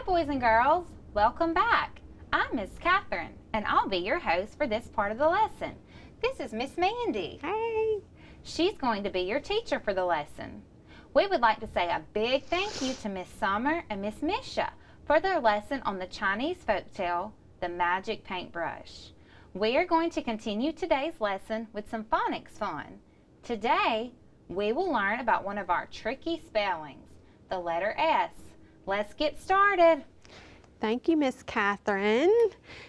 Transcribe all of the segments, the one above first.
Hi, boys and girls. Welcome back. I'm Miss Catherine, and I'll be your host for this part of the lesson. This is Miss Mandy. Hey. She's going to be your teacher for the lesson. We would like to say a big thank you to Miss Summer and Miss Misha for their lesson on the Chinese folktale, The Magic Paintbrush. We are going to continue today's lesson with some phonics fun. Today, we will learn about one of our tricky spellings, the letter S. Let's get started. Thank you, Miss Catherine.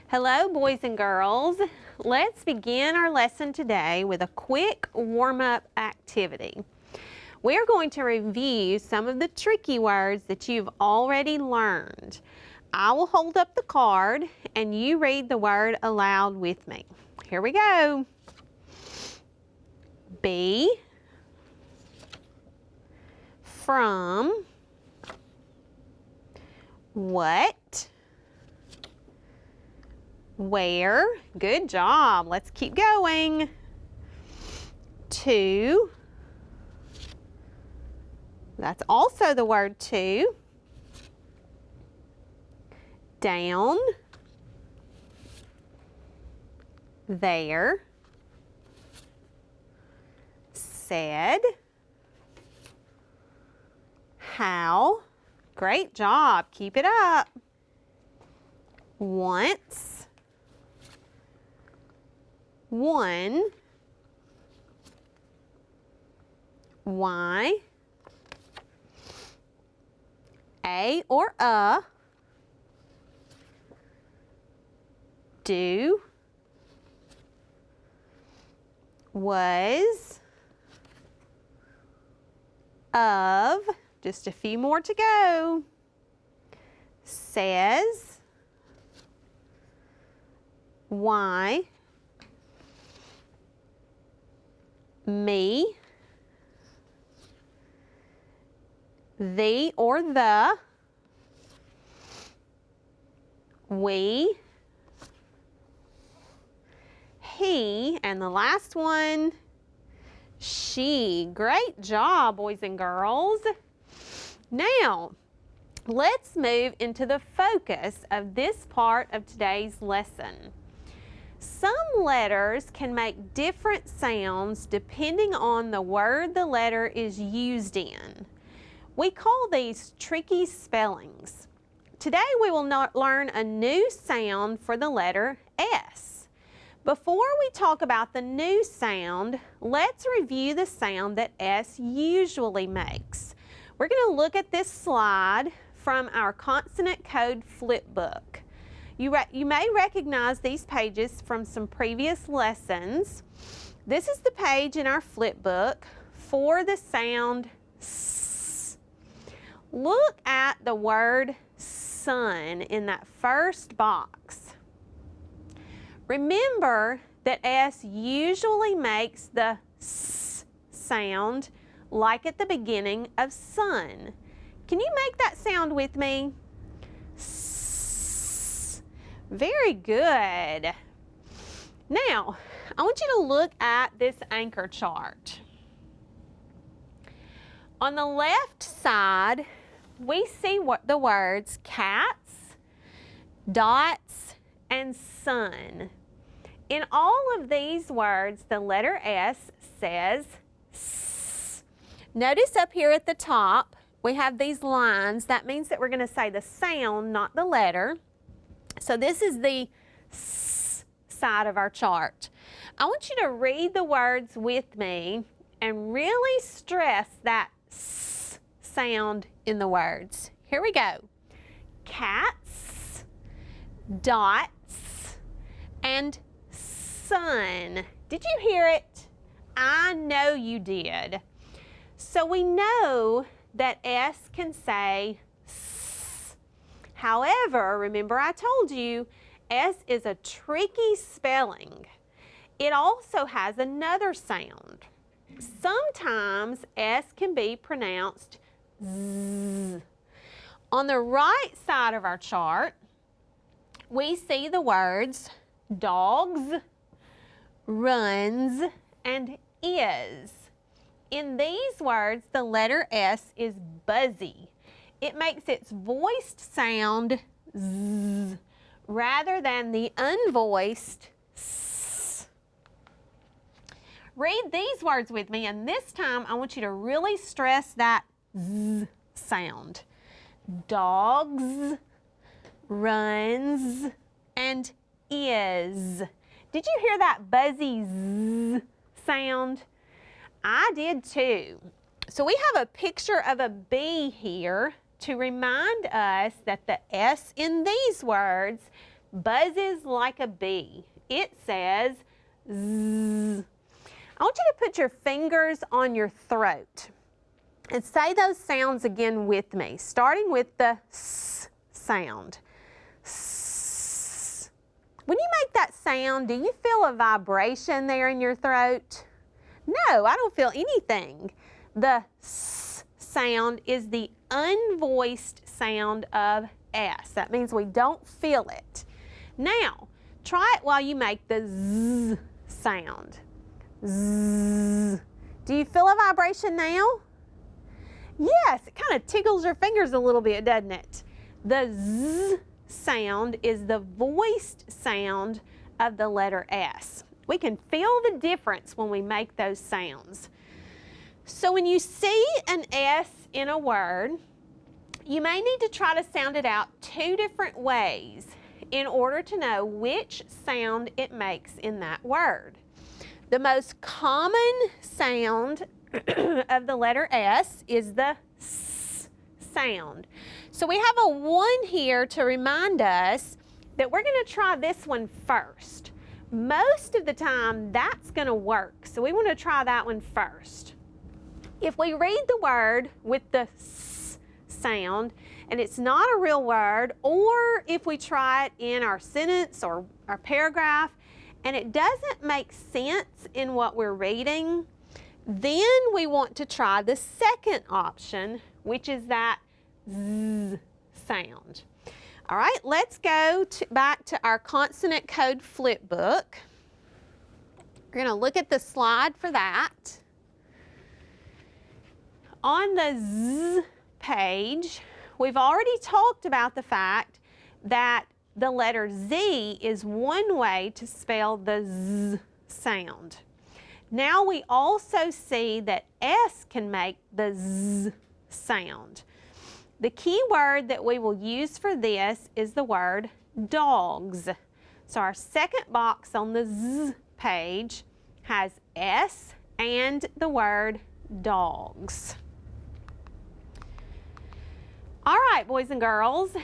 Hello, boys and girls. Let's begin our lesson today with a quick warm-up activity. We're going to review some of the tricky words that you've already learned. I will hold up the card and you read the word aloud with me. Here we go. Be, from, what, where, good job, let's keep going, to, that's also the word to, down, there, said, how, great job, keep it up, once, one, why, a or a, do, was, of, just a few more to go, says, why, me, the or the, we, he, and the last one, she. Great job, boys and girls. Now, let's move into the focus of this part of today's lesson. Some letters can make different sounds depending on the word the letter is used in. We call these tricky spellings. Today we will learn a new sound for the letter S. Before we talk about the new sound, let's review the sound that S usually makes. We're going to look at this slide from our consonant code flip book. You may recognize these pages from some previous lessons. This is the page in our flip book for the sound S. Look at the word sun in that first box. Remember that S usually makes the S sound like at the beginning of sun. Can you make that sound with me? S. Very good. Now, I want you to look at this anchor chart. On the left side, we see the words cats, dots, and sun. In all of these words, the letter S says S. Notice up here at the top, we have these lines. That means that we're going to say the sound, not the letter. So this is the S side of our chart. I want you to read the words with me and really stress that S sound in the words. Here we go. Cats, dots, and sun. Did you hear it? I know you did. So we know that S can say S. However, remember I told you S is a tricky spelling. It also has another sound. Sometimes S can be pronounced Z. On the right side of our chart, we see the words dogs, runs, and is. In these words, the letter S is buzzy. it makes its voiced sound z rather than the unvoiced s. Read these words with me, and this time I want you to really stress that z sound. Dogs, runs, and is. Did you hear that buzzy z sound? I did too. So we have a picture of a bee here to remind us that the S in these words buzzes like a bee. It says zzz. I want you to put your fingers on your throat and say those sounds again with me, starting with the S sound. S. When you make that sound, do you feel a vibration there in your throat? No, I don't feel anything. The S sound is the unvoiced sound of S. That means we don't feel it. Now, try it while you make the Z sound. Z. Do you feel a vibration now? Yes, it kind of tickles your fingers a little bit, doesn't it? The Z sound is the voiced sound of the letter S. We can feel the difference when we make those sounds. So when you see an S in a word, you may need to try to sound it out 2 different ways in order to know which sound it makes in that word. The most common sound of the letter S is the S sound. So we have a 1 here to remind us that we're going to try this one first. Most of the time that's going to work, so we want to try that one first. If we read the word with the S sound and it's not a real word, or if we try it in our sentence or our paragraph and it doesn't make sense in what we're reading, then we want to try the second option, which is that Z sound. All right, let's go back to our consonant code flip book. We're going to look at the slide for that. On the Z page, we've already talked about the fact that the letter Z is one way to spell the Z sound. Now we also see that S can make the Z sound. The key word that we will use for this is the word dogs. So our second box on the Z page has S and the word dogs. All right, boys and girls,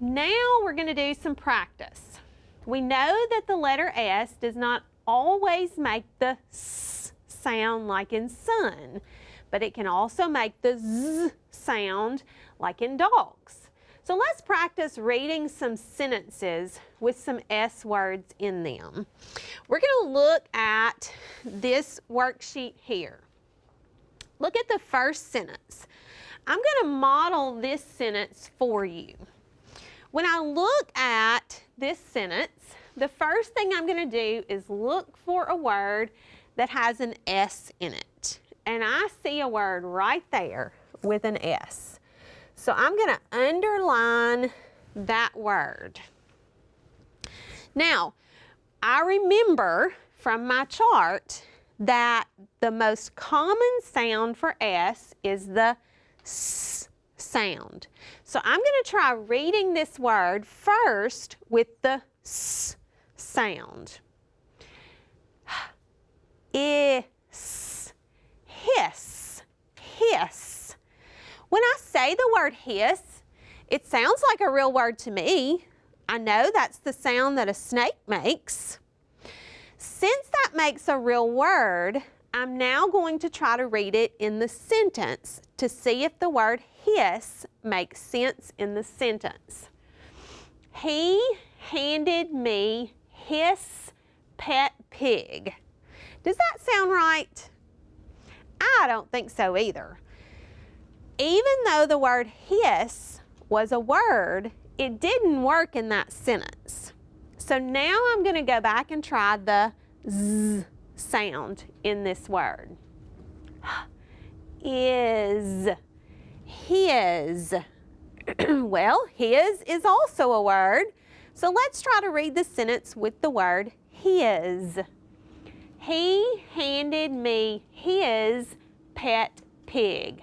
now we're going to do some practice. We know that the letter S does not always make the S sound like in sun, but it can also make the Z sound like in dogs. So let's practice reading some sentences with some S words in them. We're going to look at this worksheet here. Look at the first sentence. I'm going to model this sentence for you. When I look at this sentence, the first thing I'm going to do is look for a word that has an S in it. And I see a word right there with an S. So I'm going to underline that word. Now, I remember from my chart that the most common sound for S is the S sound. So I'm going to try reading this word first with the S sound. Is, hiss, hiss. When I say the word hiss, it sounds like a real word to me. I know that's the sound that a snake makes. Since that makes a real word, I'm now going to try to read it in the sentence to see if the word hiss makes sense in the sentence. He handed me his pet pig. Does that sound right? I don't think so either. Even though the word hiss was a word, it didn't work in that sentence. So now I'm going to go back and try the Z sound in this word. Is, his, Well, his is also a word. So let's try to read the sentence with the word his. He handed me his pet pig.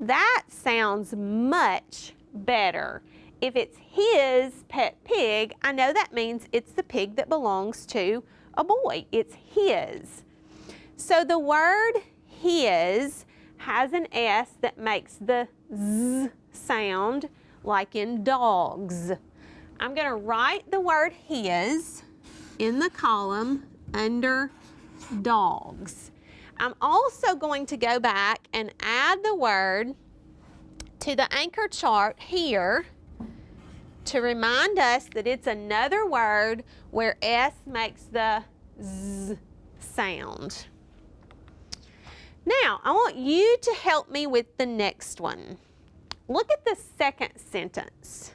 That sounds much better. If it's his pet pig, I know that means it's the pig that belongs to a boy. It's his. So the word his has an S that makes the Z sound like in dogs. I'm going to write the word his in the column under dogs. I'm also going to go back and add the word to the anchor chart here to remind us that it's another word where S makes the Z sound. Now, I want you to help me with the next one. Look at the second sentence.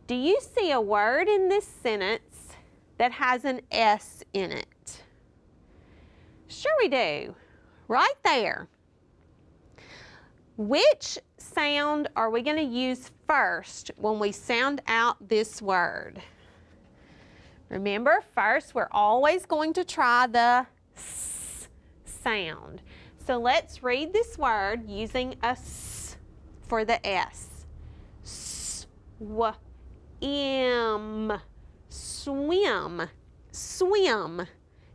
Do you see a word in this sentence that has an S in it? Sure we do. Right there. Which sound are we going to use first when we sound out this word? Remember, first we're always going to try the S sound. So let's read this word using a S for the S. Swim. Swim. Swim.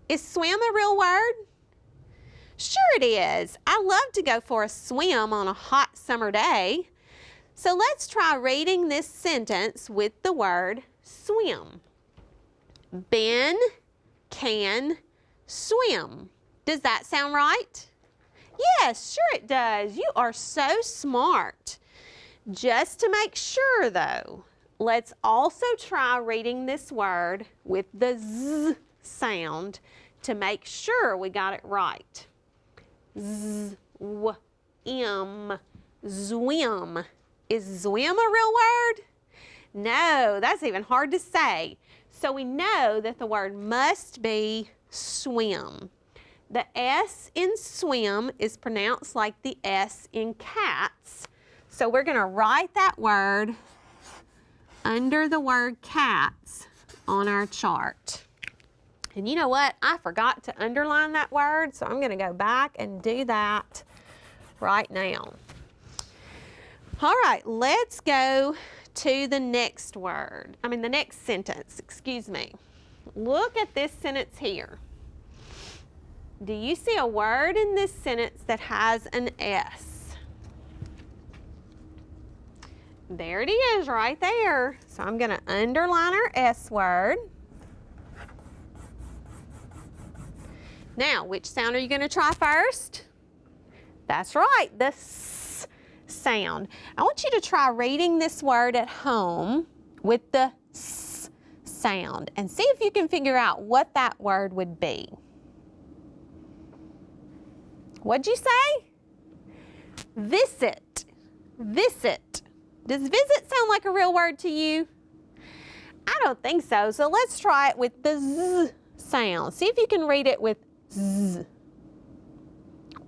Is swim a real word? Sure it is. I love to go for a swim on a hot summer day. So let's try reading this sentence with the word swim. Ben can swim. Does that sound right? Yes, sure it does. You are so smart. Just to make sure though, let's also try reading this word with the Z sound to make sure we got it right. Z-w-im, zwim. Is zwim a real word? No, that's even hard to say. So we know that the word must be swim. The S in swim is pronounced like the S in cats. So we're going to write that word under the word cats on our chart. And you know what? I forgot to underline that word, so I'm going to go back and do that right now. All right, let's go to the next word. The next sentence, excuse me. Look at this sentence here. Do you see a word in this sentence that has an S? There it is right there. So I'm going to underline our S word. Now, which sound are you going to try first? That's right, the S sound. I want you to try reading this word at home with the S sound and see if you can figure out what that word would be. What'd you say? Visit. Visit. Does visit sound like a real word to you? I don't think so. So let's try it with the Z sound. See if you can read it with Z.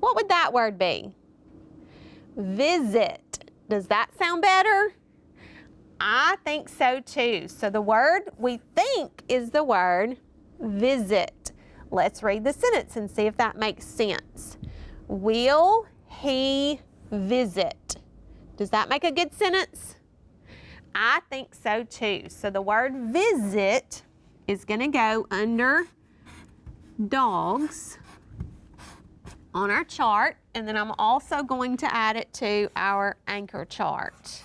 What would that word be? Visit. Does that sound better? I think so too. So the word we think is the word visit. Let's read the sentence and see if that makes sense. Will he visit? Does that make a good sentence? I think so too. So the word visit is going to go under dogs on our chart, and then I'm also going to add it to our anchor chart.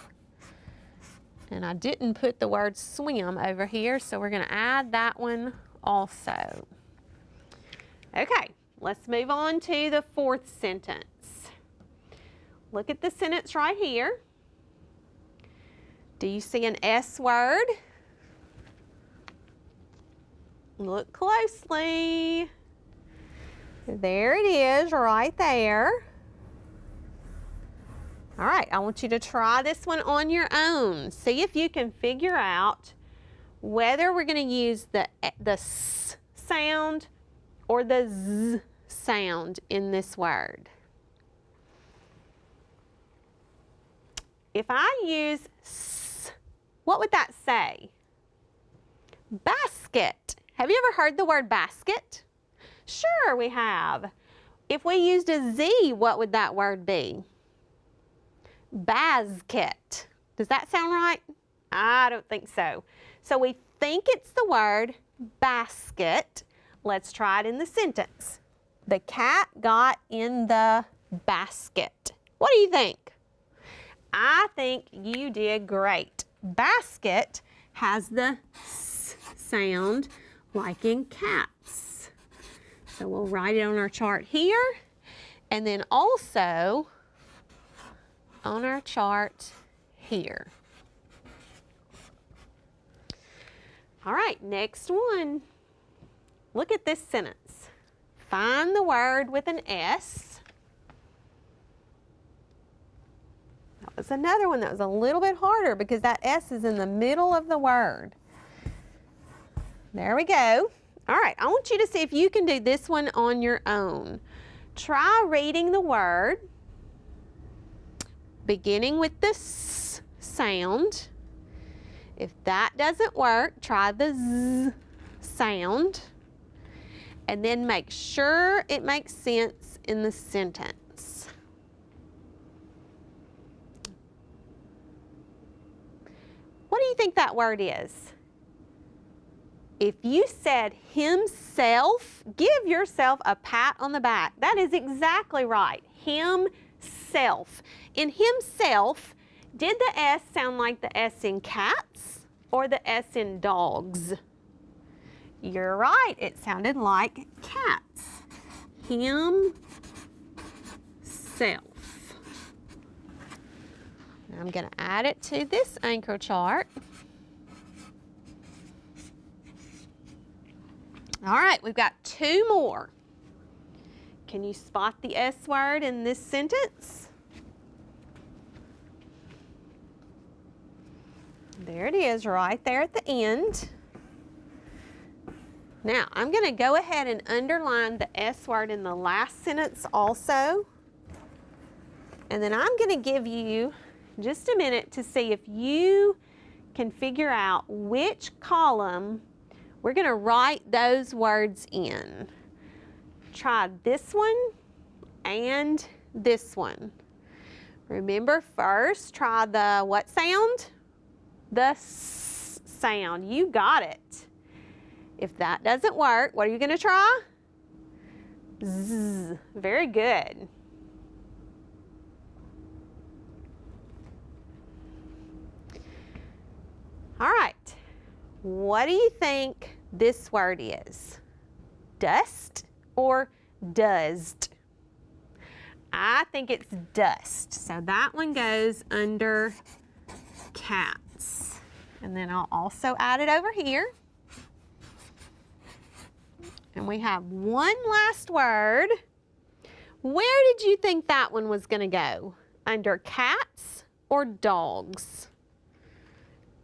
And I didn't put the word swim over here, so we're going to add that one also. Okay, let's move on to the fourth sentence. Look at the sentence right here. Do you see an S word? Look closely. There it is right there. All right, I want you to try this one on your own. See if you can figure out whether we're going to use the S sound or the Z sound in this word. If I use s, what would that say? Basket. Have you ever heard the word basket? Sure, we have. If we used a Z, what would that word be? Basket. Does that sound right? I don't think so. So we think it's the word basket. Let's try it in the sentence. The cat got in the basket. What do you think? I think you did great. Basket has the S sound like in cats. So we'll write it on our chart here, and then also on our chart here. All right, next one. Look at this sentence. Find the word with an S. That was another one that was a little bit harder because that S is in the middle of the word. There we go. All right, I want you to see if you can do this one on your own. Try reading the word beginning with the S sound. If that doesn't work, try the Z sound. And then make sure it makes sense in the sentence. What do you think that word is? If you said himself, give yourself a pat on the back. That is exactly right. Himself. In himself, did the S sound like the S in cats or the S in dogs? You're right. It sounded like cats. Himself. Now I'm going to add it to this anchor chart. All right, we've got two more. Can you spot the S word in this sentence? There it is, right there at the end. Now, I'm going to go ahead and underline the S word in the last sentence also. And then I'm going to give you just a minute to see if you can figure out which column we're going to write those words in. Try this one and this one. Remember, first try the what sound? The S sound. You got it. If that doesn't work, what are you going to try? Z. Very good. All right. What do you think this word is? Dust or dust? I think it's dust. So that one goes under cats. And then I'll also add it over here. And we have one last word. Where did you think that one was going to go? Under cats or dogs?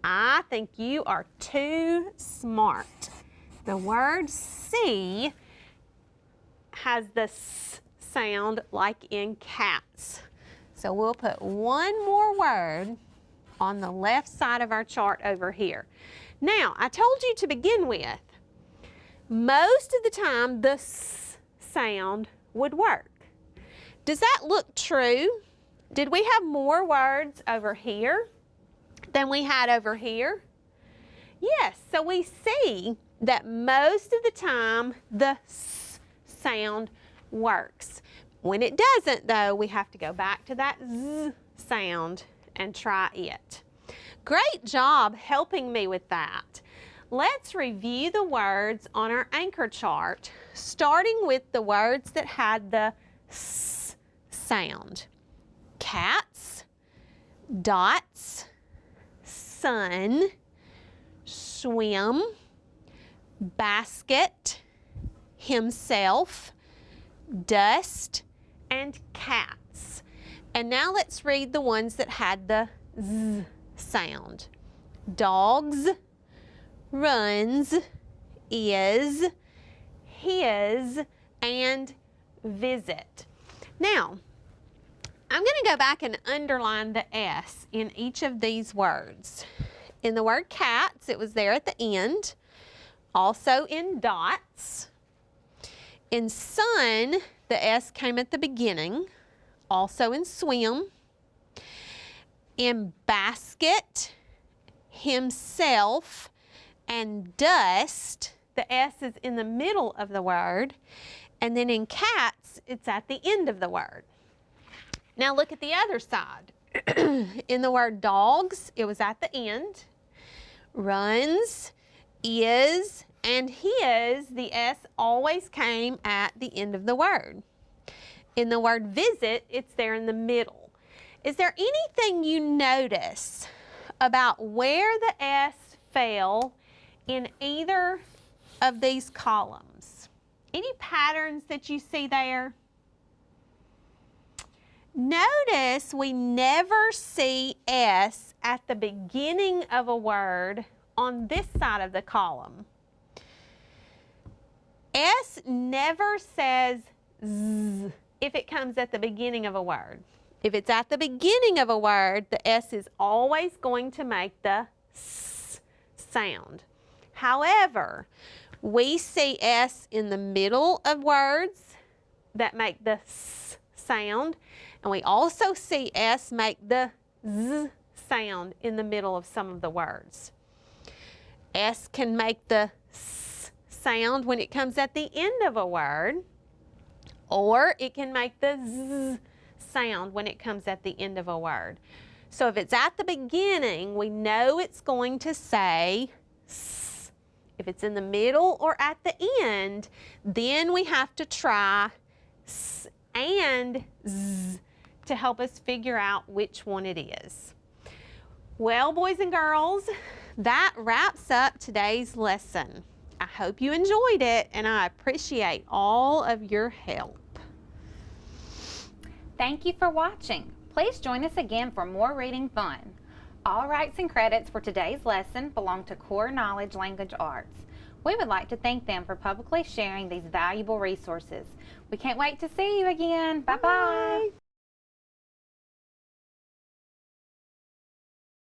I think you are too smart. The word see has the S sound like in cats. So we'll put one more word on the left side of our chart over here. Now, I told you to begin with, most of the time the S sound would work. Does that look true? Did we have more words over here than we had over here? Yes, so we see that most of the time the S sound works. When it doesn't though, we have to go back to that Z sound and try it. Great job helping me with that. Let's review the words on our anchor chart, starting with the words that had the S sound. Cats, dots, sun, swim, basket, himself, dust, and cats. And now let's read the ones that had the Z sound. Dogs, runs, is, his, and visit. Now, I'm going to go back and underline the S in each of these words. In the word cats, it was there at the end. Also in dots. In sun, the S came at the beginning. Also in swim. In basket, himself, and dust, the S is in the middle of the word. And then in cats, it's at the end of the word. Now look at the other side. In the word dogs, it was at the end. Runs, is, and his, the S always came at the end of the word. In the word visit, it's there in the middle. Is there anything you notice about where the S fell in either of these columns? Any patterns that you see there? Notice we never see S at the beginning of a word on this side of the column. S never says Z if it comes at the beginning of a word. If it's at the beginning of a word, the S is always going to make the S sound. However, we see S in the middle of words that make the S sound, and we also see S make the Z sound in the middle of some of the words. S can make the S sound when it comes at the end of a word, or it can make the Z sound when it comes at the end of a word. So if it's at the beginning, we know it's going to say S. If it's in the middle or at the end, then we have to try S and Z to help us figure out which one it is. Well, boys and girls, that wraps up today's lesson. I hope you enjoyed it, and I appreciate all of your help. Thank you for watching. Please join us again for more reading fun. All rights and credits for today's lesson belong to Core Knowledge Language Arts. We would like to thank them for publicly sharing these valuable resources. We can't wait to see you again. Bye-bye.